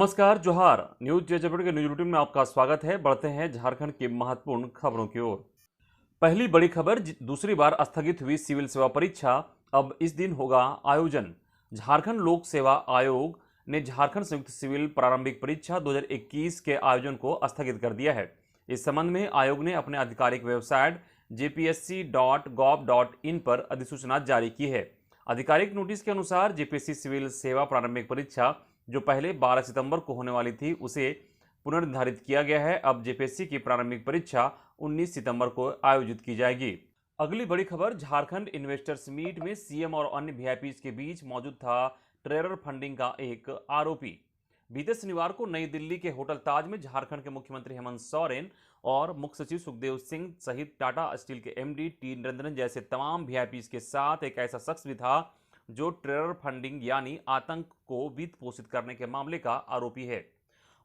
नमस्कार जोहार। न्यूज जयपुर के न्यूज रूटीन में आपका स्वागत है। बढ़ते हैं झारखंड की महत्वपूर्ण खबरों की ओर। पहली बड़ी खबर, दूसरी बार स्थगित हुई सिविल सेवा परीक्षा, अब इस दिन होगा आयोजन। झारखंड लोक सेवा आयोग ने झारखंड संयुक्त सिविल प्रारंभिक परीक्षा 2021 के आयोजन को स्थगित कर दिया है। इस संबंध में आयोग ने अपने आधिकारिक वेबसाइट jpsc.gov.in पर अधिसूचना जारी की है। आधिकारिक नोटिस के अनुसार जेपीएससी सिविल सेवा प्रारंभिक परीक्षा जो पहले 12 सितंबर को होने वाली थी उसे पुनर्निर्धारित किया गया है। अब जेपीएससी की प्रारंभिक परीक्षा 19 सितंबर को आयोजित की जाएगी। अगली बड़ी खबर, झारखंड इन्वेस्टर्स मीट में सीएम और अन्य वीआईपी के बीच मौजूद था टेरर फंडिंग का एक आरोपी। बीते शनिवार को नई दिल्ली के होटल ताज में झारखंड के मुख्यमंत्री हेमंत सोरेन और मुख्य सचिव सुखदेव सिंह सहित टाटा स्टील के एमडी टी निरंजन जैसे तमाम वीआईपी के साथ एक ऐसा शख्स भी था जो टेरर फंडिंग यानी आतंक को वित्त पोषित करने के मामले का आरोपी है।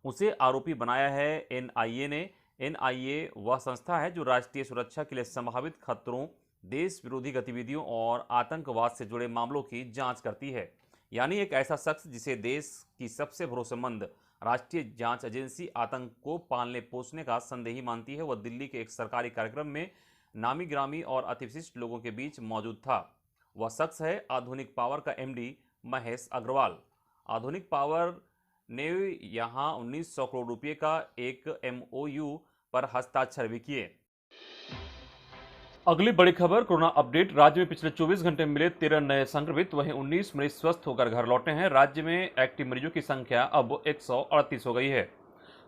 उसे आरोपी बनाया है एनआईए ने। एनआईए वह संस्था है जो राष्ट्रीय सुरक्षा के लिए संभावित खतरों, देश विरोधी गतिविधियों और आतंकवाद से जुड़े मामलों की जांच करती है। यानी एक ऐसा शख्स जिसे देश की सबसे भरोसेमंद राष्ट्रीय जांच एजेंसी आतंक को पालने पोषने का संदेही मानती है। वह दिल्ली के एक सरकारी कार्यक्रम में नामी गिरामी और अतिविशिष्ट लोगों के बीच मौजूद था। वह शख्स है आधुनिक पावर का एमडी महेश अग्रवाल। आधुनिक पावर ने यहां 1900 करोड़ रुपए का एक एमओयू पर हस्ताक्षर भी किए। अगली बड़ी खबर, कोरोना अपडेट। राज्य में पिछले 24 घंटे में मिले 13 नए संक्रमित, वहीं 19 मरीज स्वस्थ होकर घर लौटे हैं। राज्य में एक्टिव मरीजों की संख्या अब 138 हो गई है।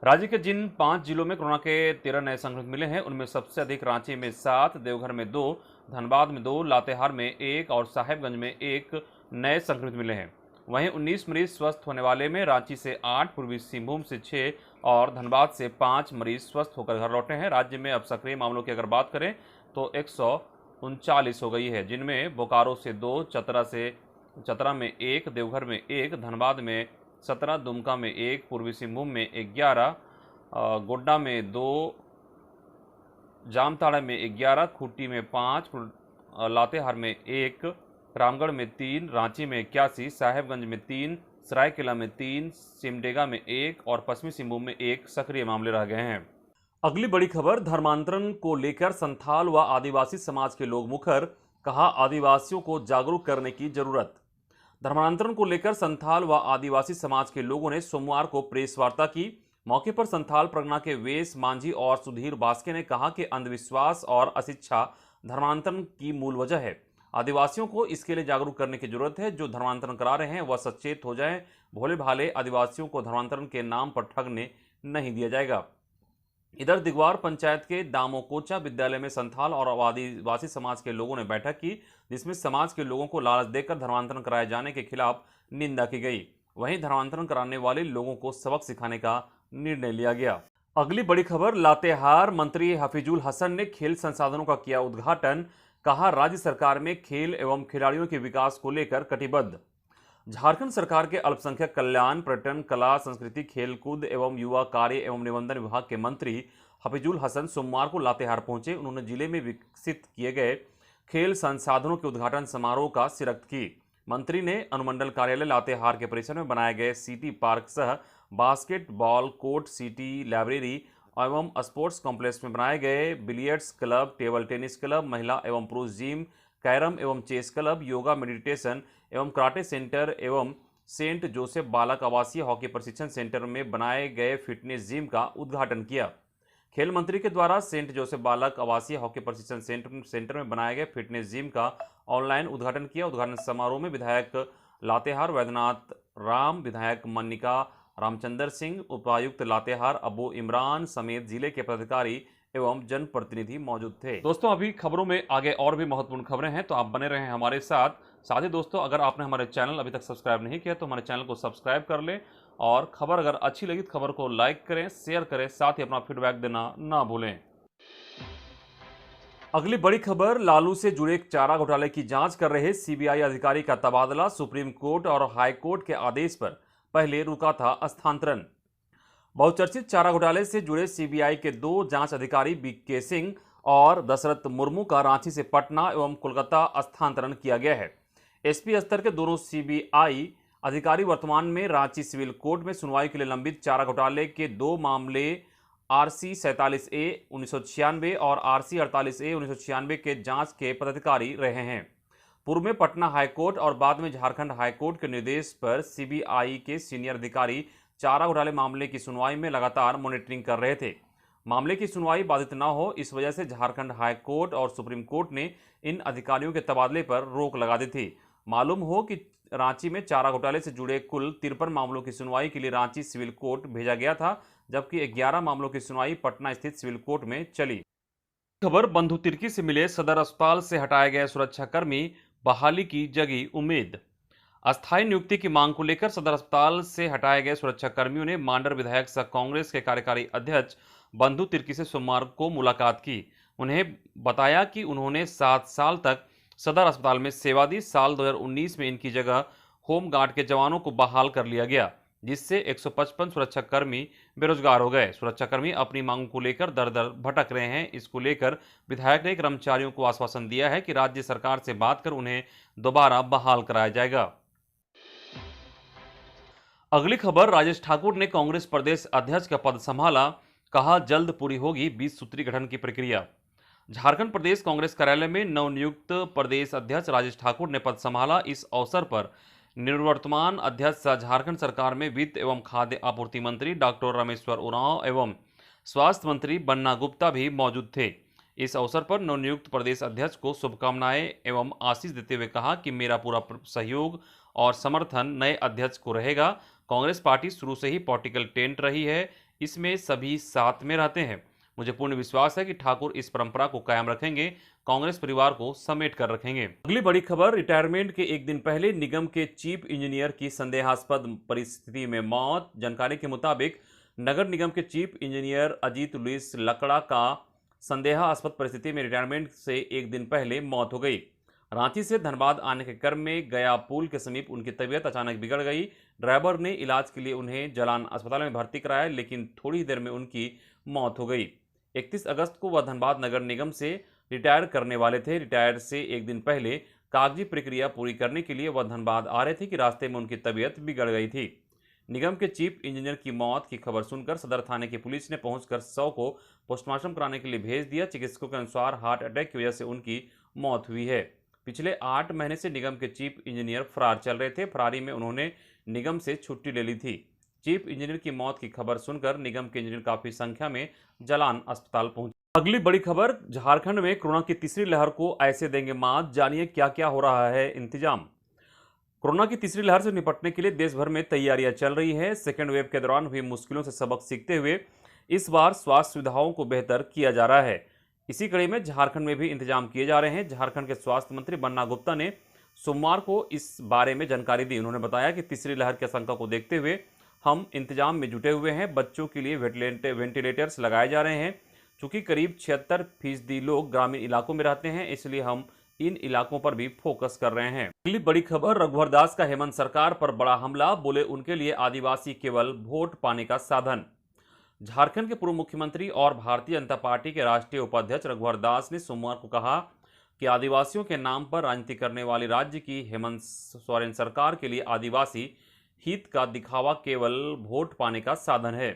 राज्य के जिन 5 जिलों में कोरोना के 13 नए संक्रमित मिले हैं उनमें सबसे अधिक रांची में 7, देवघर में 2, धनबाद में 2, लातेहार में 1 और साहेबगंज में 1 नए संक्रमित मिले हैं। वहीं 19 मरीज स्वस्थ होने वाले में रांची से 8, पूर्वी सिंहभूम से 6 और धनबाद से 5 मरीज स्वस्थ होकर घर लौटे हैं। राज्य में अब सक्रिय मामलों की अगर बात करें तो 139 हो गई है, जिनमें बोकारो से 2, चतरा में 1, देवघर में 1, धनबाद में 17, दुमका में 1, पूर्वी सिंहभूम में 11, गोड्डा में 2, जामताड़ा में 11, खूंटी में 5, लातेहार में 1, रामगढ़ में 3, रांची में 81, साहेबगंज में 3, सरायकेला में 3, सिमडेगा में 1 और पश्चिमी सिंहभूम में 1 सक्रिय मामले रह गए हैं। अगली बड़ी खबर, धर्मांतरण को लेकर संथाल व आदिवासी समाज के लोग मुखर, कहा आदिवासियों को जागरूक करने की जरूरत। धर्मांतरण को लेकर संथाल व आदिवासी समाज के लोगों ने सोमवार को प्रेस वार्ता की। मौके पर संथाल परगना के वेश मांझी और सुधीर बास्के ने कहा कि अंधविश्वास और अशिक्षा धर्मांतरण की मूल वजह है। आदिवासियों को इसके लिए जागरूक करने की जरूरत है। जो धर्मांतरण करा रहे हैं वह सचेत हो जाएं। भोले भाले आदिवासियों को धर्मांतरण के नाम पर ठगने नहीं दिया जाएगा। इधर दिगवार पंचायत के दामोकोचा विद्यालय में संथाल और आदिवासी समाज के लोगों ने बैठक की, जिसमें समाज के लोगों को लालच देकर धर्मांतरण कराए जाने के खिलाफ निंदा की गई। वहीं धर्मांतरण कराने वाले लोगों को सबक सिखाने का निर्णय लिया गया। अगली बड़ी खबर, लातेहार मंत्री हफीजुल हसन ने खेल संसाधनों का किया उद्घाटन, कहा राज्य सरकार में खेल एवं खिलाड़ियों के विकास को लेकर कटिबद्ध। झारखंड सरकार के अल्पसंख्यक कल्याण, पर्यटन, कला, संस्कृति, खेलकूद एवं युवा कार्य एवं निबंधन विभाग के मंत्री हफीजुल हसन सोमवार को लातेहार पहुंचे। उन्होंने जिले में विकसित किए गए खेल संसाधनों के उद्घाटन समारोह का शिरकत की। मंत्री ने अनुमंडल कार्यालय लातेहार के परिसर में बनाए गए सिटी पार्क सह बास्केटबॉल कोर्ट, सिटी लाइब्रेरी एवं स्पोर्ट्स कॉम्प्लेक्स में बनाए गए billiards club, table tennis club, महिला एवं पुरुष जिम, कैरम एवं चेस क्लब, योगा, मेडिटेशन एवं कराटे सेंटर एवं सेंट जोसेफ बालक आवासीय हॉकी प्रशिक्षण सेंटर में बनाए गए फिटनेस जिम का उद्घाटन किया। खेल मंत्री के द्वारा सेंट जोसेफ बालक आवासीय हॉकी प्रशिक्षण सेंटर में बनाए गए फिटनेस जिम का ऑनलाइन उद्घाटन किया। उद्घाटन समारोह में विधायक लातेहार वैद्यनाथ राम, विधायक मन्निका रामचंद्र सिंह, उपायुक्त लातेहार अबू इमरान समेत जिले के पदाधिकारी एवं जनप्रतिनिधि मौजूद थे। दोस्तों, अभी खबरों में आगे और भी महत्वपूर्ण खबरें हैं, तो आप बने रहें हमारे साथ। साथ ही दोस्तों, अगर आपने हमारे चैनल अभी तक सब्सक्राइब नहीं किया तो हमारे चैनल को सब्सक्राइब कर लें और खबर अगर अच्छी लगी तो खबर को लाइक करें, शेयर करें, साथ ही अपना फीडबैक देना ना भूलें। अगली बड़ी खबर, लालू से जुड़े चारा घोटाले की जांच कर रहे सीबीआई अधिकारी का तबादला। सुप्रीम कोर्ट और हाई कोर्ट के आदेश पर पहले रुका था स्थानांतरण। बहुचर्चित चारा घोटाले से जुड़े सीबीआई के 2 जांच अधिकारी बीके सिंह और दशरथ मुर्मू का रांची से पटना एवं कोलकाता स्थानांतरण किया गया है। एसपी स्तर के दोनों सीबीआई अधिकारी वर्तमान में रांची सिविल कोर्ट में सुनवाई के लिए लंबित चारा घोटाले के 2 मामले RC 47A 1996 और RC 48A 1996 के जांच के पदाधिकारी रहे हैं। पूर्व में पटना हाईकोर्ट और बाद में झारखंड हाईकोर्ट के निर्देश पर CBI के सीनियर अधिकारी चारा घोटाले मामले की सुनवाई में लगातार मॉनिटरिंग कर रहे थे। मामले की सुनवाई बाधित न हो, इस वजह से झारखंड हाईकोर्ट और सुप्रीम कोर्ट ने इन अधिकारियों के तबादले पर रोक लगा दी थी। मालूम हो कि रांची में चारा घोटाले से जुड़े कुल 53 मामलों की सुनवाई के लिए रांची सिविल कोर्ट भेजा गया था, जबकि 11 मामलों की सुनवाई पटना स्थित सिविल कोर्ट में चली। खबर बंधु तिर्की से मिले सदर अस्पताल से हटाए गए सुरक्षाकर्मी, बहाली की जगी उम्मीद। अस्थायी नियुक्ति की मांग को लेकर सदर अस्पताल से हटाए गए सुरक्षाकर्मियों ने मांडर विधायक सह कांग्रेस के कार्यकारी अध्यक्ष बंधु तिर्की से सोमवार को मुलाकात की। उन्हें बताया कि उन्होंने 7 साल तक सदर अस्पताल में सेवा दी। साल 2019 में इनकी जगह होमगार्ड के जवानों को बहाल कर लिया गया, जिससे 155 सुरक्षाकर्मी बेरोजगार हो गए। सुरक्षाकर्मी अपनी मांगों को लेकर दर दर भटक रहे हैं। इसको लेकर विधायक ने कर्मचारियों को आश्वासन दिया है कि राज्य सरकार से बात कर उन्हें दोबारा बहाल कराया जाएगा। अगली खबर, राजेश ठाकुर ने कांग्रेस प्रदेश अध्यक्ष का पद संभाला, कहा जल्द पूरी होगी 20 सूत्री गठन की प्रक्रिया। झारखंड प्रदेश कांग्रेस कार्यालय में नवनियुक्त प्रदेश अध्यक्ष राजेश ठाकुर ने पद संभाला। इस अवसर पर निवर्तमान अध्यक्ष सह झारखंड सरकार में वित्त एवं खाद्य आपूर्ति मंत्री डॉक्टर रामेश्वर उरांव एवं स्वास्थ्य मंत्री बन्ना गुप्ता भी मौजूद थे। इस अवसर पर नवनियुक्त प्रदेश अध्यक्ष को शुभकामनाएं एवं आशीष देते हुए कहा कि मेरा पूरा सहयोग और समर्थन नए अध्यक्ष को रहेगा। कांग्रेस पार्टी शुरू से ही पॉलिटिकल टेंट रही है, इसमें सभी साथ में रहते हैं। मुझे पूर्ण विश्वास है कि ठाकुर इस परंपरा को कायम रखेंगे, कांग्रेस परिवार को समेट कर रखेंगे। अगली बड़ी खबर, रिटायरमेंट के एक दिन पहले निगम के चीफ इंजीनियर की संदेहास्पद परिस्थिति में मौत। जानकारी के मुताबिक नगर निगम के चीफ इंजीनियर अजीत लुइस लकड़ा का संदेहास्पद परिस्थिति में रिटायरमेंट से एक दिन पहले मौत हो गई। रांची से धनबाद आने के क्रम में गया पुल के समीप उनकी तबीयत अचानक बिगड़ गई। ड्राइवर ने इलाज के लिए उन्हें जलान अस्पताल में भर्ती कराया, लेकिन थोड़ी देर में उनकी मौत हो गई। 31 अगस्त को वह धनबाद नगर निगम से रिटायर करने वाले थे। रिटायर से एक दिन पहले कागजी प्रक्रिया पूरी करने के लिए वह धनबाद आ रहे थे कि रास्ते में उनकी तबीयत बिगड़ गई थी। निगम के चीफ इंजीनियर की मौत की खबर सुनकर सदर थाने की पुलिस ने पहुंचकर शव को पोस्टमार्टम कराने के लिए भेज दिया। चिकित्सकों के अनुसार हार्ट अटैक की वजह से उनकी मौत हुई है। पिछले 8 महीने से निगम के चीफ इंजीनियर फरार चल रहे थे। फरारी में उन्होंने निगम से छुट्टी ले ली थी। चीफ इंजीनियर की मौत की खबर सुनकर निगम के इंजीनियर काफी संख्या में जलान अस्पताल पहुंचे। अगली बड़ी खबर, झारखंड में कोरोना की तीसरी लहर को ऐसे देंगे मात, जानिए क्या क्या हो रहा है इंतजाम। कोरोना की तीसरी लहर से निपटने के लिए देश भर में तैयारियां चल रही है। सेकेंड वेव के दौरान हुई मुश्किलों से सबक सीखते हुए इस बार स्वास्थ्य सुविधाओं को बेहतर किया जा रहा है। इसी कड़ी में झारखंड में भी इंतजाम किए जा रहे हैं। झारखंड के स्वास्थ्य मंत्री बन्ना गुप्ता ने सोमवार को इस बारे में जानकारी दी। उन्होंने बताया कि तीसरी लहर की आशंका को देखते हुए हम इंतजाम में जुटे हुए हैं। बच्चों के लिए वेंटिलेटर्स लगाए जा रहे हैं। चूंकि करीब 76% लोग ग्रामीण इलाकों में रहते हैं, इसलिए हम इन इलाकों पर भी फोकस कर रहे हैं। अगली बड़ी खबर, रघुवर दास का हेमंत सरकार पर बड़ा हमला, बोले उनके लिए आदिवासी केवल वोट पाने का साधन। झारखंड के पूर्व मुख्यमंत्री और भारतीय जनता पार्टी के राष्ट्रीय उपाध्यक्ष रघुवर दास ने सोमवार को कहा कि आदिवासियों के नाम पर राजनीति करने वाली राज्य की हेमंत सोरेन सरकार के लिए आदिवासी हित का दिखावा केवल वोट पाने का साधन है।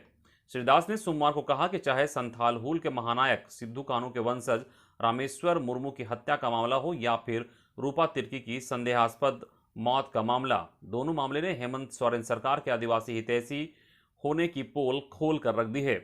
श्री दास ने सोमवार को कहा कि चाहे संथाल हुल के महानायक सिद्धू कान्हू के वंशज रामेश्वर मुर्मू की हत्या का मामला हो या फिर रूपा तिर्की की संदेहास्पद मौत का मामला, दोनों मामले ने हेमंत सोरेन सरकार के आदिवासी हितैषी होने की पोल खोल कर रख दी है।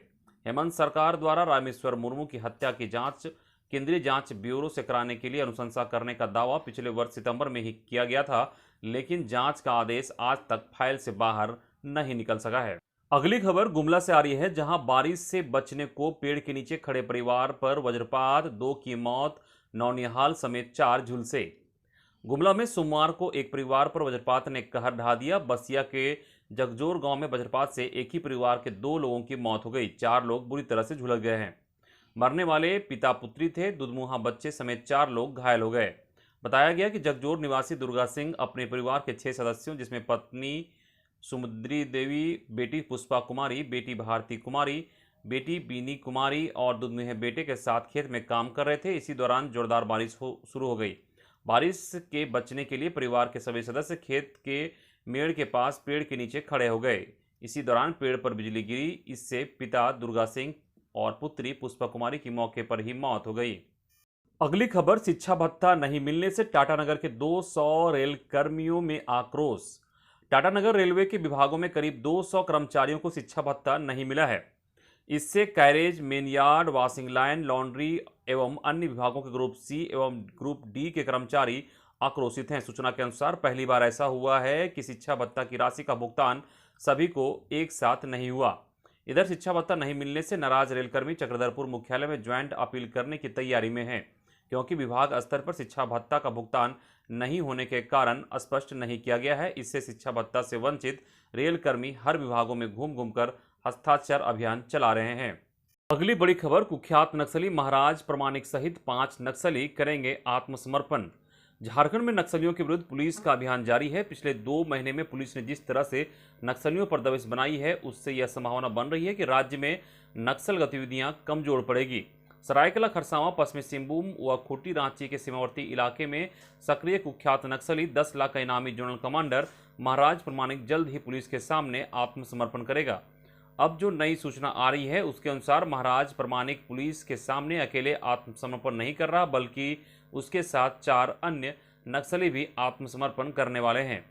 हेमंत सरकार द्वारा रामेश्वर मुर्मू की हत्या की जांच केंद्रीय जांच ब्यूरो से कराने के लिए अनुशंसा करने का दावा पिछले वर्ष सितंबर में ही किया गया था, लेकिन जांच का आदेश आज तक फाइल से बाहर नहीं निकल सका है। अगली खबर गुमला से आ रही है, जहां बारिश से बचने को पेड़ के नीचे खड़े परिवार पर वज्रपात, 2 की मौत, नौनिहाल समेत 4 झुलसे। गुमला में सोमवार को एक परिवार पर वज्रपात ने कहर ढा दिया। बसिया के जगजोर गांव में वज्रपात से एक ही परिवार के 2 लोगों की मौत हो गई। 4 लोग बुरी तरह से झुलस गए हैं। मरने वाले पिता पुत्री थे। दुधमुहा बच्चे समेत 4 लोग घायल हो गए। बताया गया कि जगजोर निवासी दुर्गा सिंह अपने परिवार के 6 सदस्यों, जिसमें पत्नी सुमुद्री देवी, बेटी पुष्पा कुमारी, बेटी भारती कुमारी, बेटी बीनी कुमारी और दुधमुहे बेटे के साथ खेत में काम कर रहे थे। इसी दौरान जोरदार बारिश शुरू हो गई। बारिश के बचने के लिए परिवार के सभी सदस्य खेत के मेड़ के पास पेड़ के नीचे खड़े हो गए। इसी दौरान पेड़ पर बिजली गिरी। इससे पिता दुर्गा सिंह और पुत्री पुष्पा कुमारी की मौके पर ही मौत हो गई। अगली खबर, शिक्षा भत्ता नहीं मिलने से टाटानगर के 200 रेल कर्मियों में आक्रोश। टाटानगर रेलवे के विभागों में करीब 200 कर्मचारियों को शिक्षा भत्ता नहीं मिला है। इससे carriage, main yard, washing line, laundry एवं अन्य विभागों के ग्रुप सी एवं ग्रुप डी के कर्मचारी आक्रोशित हैं। सूचना के अनुसार पहली बार ऐसा हुआ है कि शिक्षा भत्ता की राशि का भुगतान सभी को एक साथ नहीं हुआ। इधर शिक्षा भत्ता नहीं मिलने से नाराज रेलकर्मी चक्रधरपुर मुख्यालय में ज्वाइंट अपील करने की तैयारी में हैं, क्योंकि विभाग स्तर पर शिक्षा भत्ता का भुगतान नहीं होने के कारण स्पष्ट नहीं किया गया है। इससे शिक्षा भत्ता से वंचित रेलकर्मी हर विभागों में घूम घूमकर हस्ताक्षर अभियान चला रहे हैं। अगली बड़ी खबर, कुख्यात नक्सली महाराज प्रमाणिक सहित 5 नक्सली करेंगे आत्मसमर्पण। झारखंड में नक्सलियों के विरुद्ध पुलिस का अभियान जारी है। पिछले 2 महीने में पुलिस ने जिस तरह से नक्सलियों पर दबिश बनाई है, उससे यह संभावना बन रही है कि राज्य में नक्सल गतिविधियां कमजोर पड़ेगी। सरायकेला खरसावां, पश्चिमी सिंहभूम व खूंटी रांची के सीमावर्ती इलाके में सक्रिय कुख्यात नक्सली 10 लाख का इनामी जोनल कमांडर महाराज प्रमाणिक जल्द ही पुलिस के सामने आत्मसमर्पण करेगा। अब जो नई सूचना आ रही है उसके अनुसार महाराज प्रमाणिक पुलिस के सामने अकेले आत्मसमर्पण नहीं कर रहा, बल्कि उसके साथ 4 अन्य नक्सली भी आत्मसमर्पण करने वाले हैं।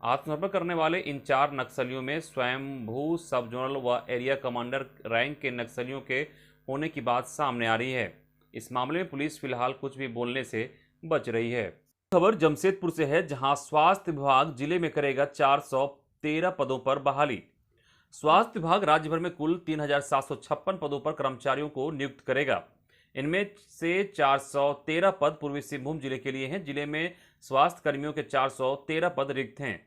आत्मसमर्पण करने वाले इन 4 नक्सलियों में स्वयंभू सब जोनल व एरिया कमांडर रैंक के नक्सलियों के होने की बात सामने आ रही है। इस मामले में पुलिस फिलहाल कुछ भी बोलने से बच रही है। खबर जमशेदपुर से है, जहां स्वास्थ्य विभाग जिले में करेगा 413 पदों पर बहाली। स्वास्थ्य विभाग राज्य भर में कुल 3756 पदों पर कर्मचारियों को नियुक्त करेगा। इनमें से 413 पद पूर्वी सिंहभूम जिले के लिए हैं। जिले में स्वास्थ्य कर्मियों के 413 पद रिक्त हैं।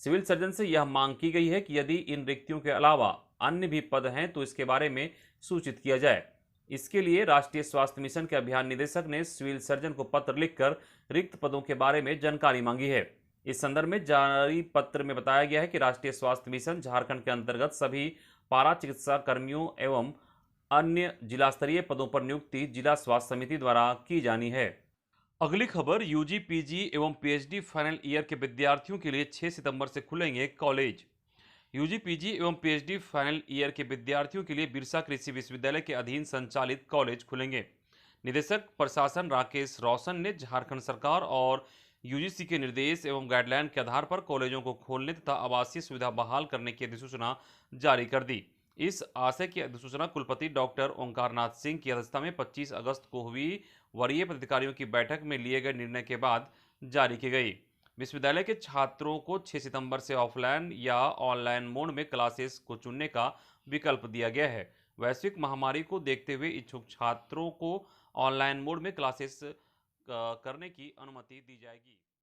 सिविल सर्जन से यह मांग की गई है कि यदि इन रिक्तियों के अलावा अन्य भी पद हैं तो इसके बारे में सूचित किया जाए। इसके लिए राष्ट्रीय स्वास्थ्य मिशन के अभियान निदेशक ने सिविल सर्जन को पत्र लिखकर रिक्त पदों के बारे में जानकारी मांगी है। इस संदर्भ में जारी पत्र में बताया गया है कि राष्ट्रीय स्वास्थ्य मिशन झारखंड के अंतर्गत सभी पारा चिकित्सा कर्मियों एवं अन्य जिला स्तरीय पदों पर नियुक्ति जिला स्वास्थ्य समिति द्वारा की जानी है। अगली खबर, यूजी, पीजी एवं पीएचडी फाइनल ईयर के विद्यार्थियों के लिए 6 सितंबर से खुलेंगे कॉलेज। यूजी, पीजी एवं पीएचडी फाइनल ईयर के विद्यार्थियों के लिए बिरसा कृषि विश्वविद्यालय के अधीन संचालित कॉलेज खुलेंगे। निदेशक प्रशासन राकेश रोशन ने झारखंड सरकार और यूजीसी के निर्देश एवं गाइडलाइन के आधार पर कॉलेजों को खोलने तथा आवासीय सुविधा बहाल करने की अधिसूचना जारी कर दी। इस आशय की अधिसूचना कुलपति डॉक्टर ओंकारनाथ सिंह की अध्यक्षता में 25 अगस्त को हुई वरीय पदाधिकारियों की बैठक में लिए गए निर्णय के बाद जारी की गई। विश्वविद्यालय के छात्रों को 6 सितंबर से ऑफलाइन या ऑनलाइन मोड में क्लासेस को चुनने का विकल्प दिया गया है। वैश्विक महामारी को देखते हुए इच्छुक छात्रों को ऑनलाइन मोड में क्लासेस करने की अनुमति दी जाएगी।